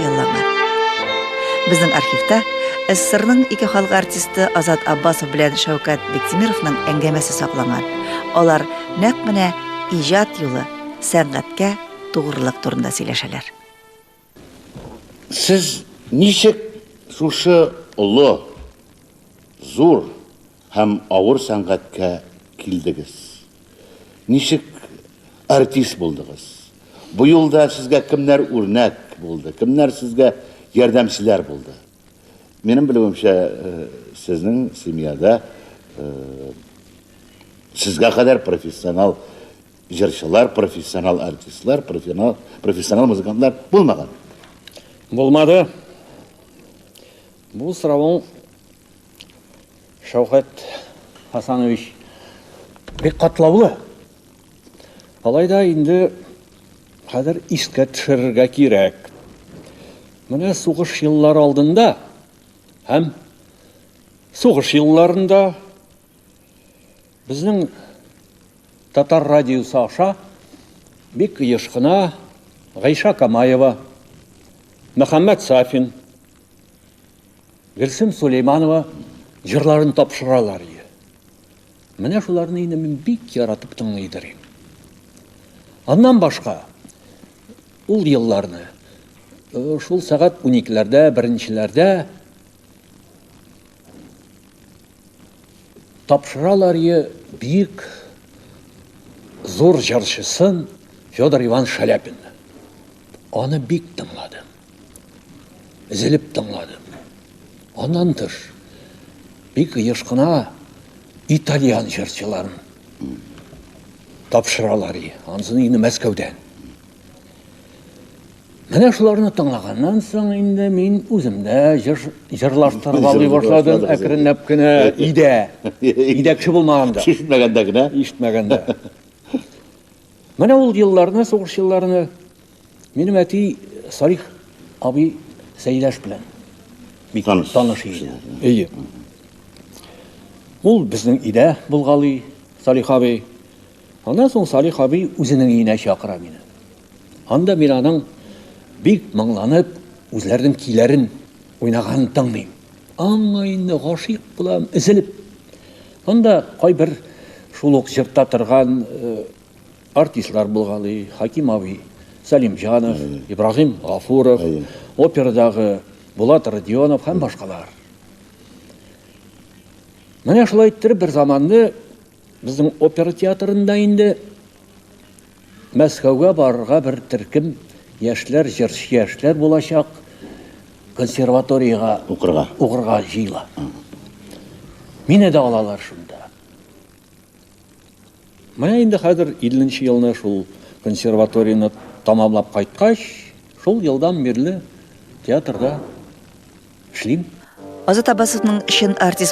кыялланган. Безнең архивта СССРның ике халык артисты Азат Аббасов белән Шәүкәт Бектимировның әңгәмәсе сакланган. Алар нәкъ менә иҗат юлы, сәнгатькә тугрылык турында сөйләшәләр. Сез ничек шушы олы, зур һәм авыр сәнгатькә килдегез? Ничек артист булдыгыз? Бу юлда сезгә кемнәр үрнәк булды? Кемнәр сезгә ярдәмчеләр булды? Минем белүемчә, сезнең семьяда сезгә кадәр профессионал җырчылар, профессионал артистлар, профессионал музыкантлар булмаган. Булмады. Бу сорауың Шәүкәт Хасанович бик катлаулы. Алайда инде хәзер искә төшерергә кирәк. Менә сугыш еллары алдында һәм сугыш елларында безнең татар радиосы аша бик ешкына Гайша Камаева, Мөхәммәд Сафин, Гөлсем Сулейманова җырларын тапшыралар иде. Менә шуларны инде мин бик яратып тыңлыйдыр. Аннан башка ул елларны шул сәгать 12-ләрдә, 1-ләрдә тапшыралар иде бик зур җырчысын Федор Иван Шаляпин. Аны бик тыңладым. Изелеп тыңладым. Аннан тыш бик ешкына итальян җырчыларын тапшыралар иде. Ансын инде Мәскәүдән. Менә шуларны тыңлаганнан соң инде мин үземдә җырлаштырып алый башладым, әкренләп кенә идә кеше булмаганда. Ишетмәгәндә генә. Ишетмәгәндә. Менә ул елларны, сугыш елларны минем әти Салих абый Сәйдәш белән бик таныш иде. Ул безнең идә булгалый, Салих абый. Аннан соң Салих абый үзенең өенә чакыра мине. Анда мин аның бик моңланып, үзләренең көйләрен уйнаганын тыңлыйм. Аңа инде гашыйк булам, изелеп. Анда кайбер шул ук җырта торган артистлар булгалый, Хаким абый, Салимҗанов, Ибрагим Гафуров, операдагы Булат Радионов һәм башкалар. Менә шулай иттереп бер заманны безнең опера театрында инде Мәскәүгә барырга бер төркем яшьләр, җырчы яшьләр булачак, консерваториягә укырга җыела. Мине дә алалар шунда. Менә инде хәзер 50нче елны шул консерваторияны тамамлап кайткач, шул елдан бирле театрда эшлим. Азат Аббасовның чын артист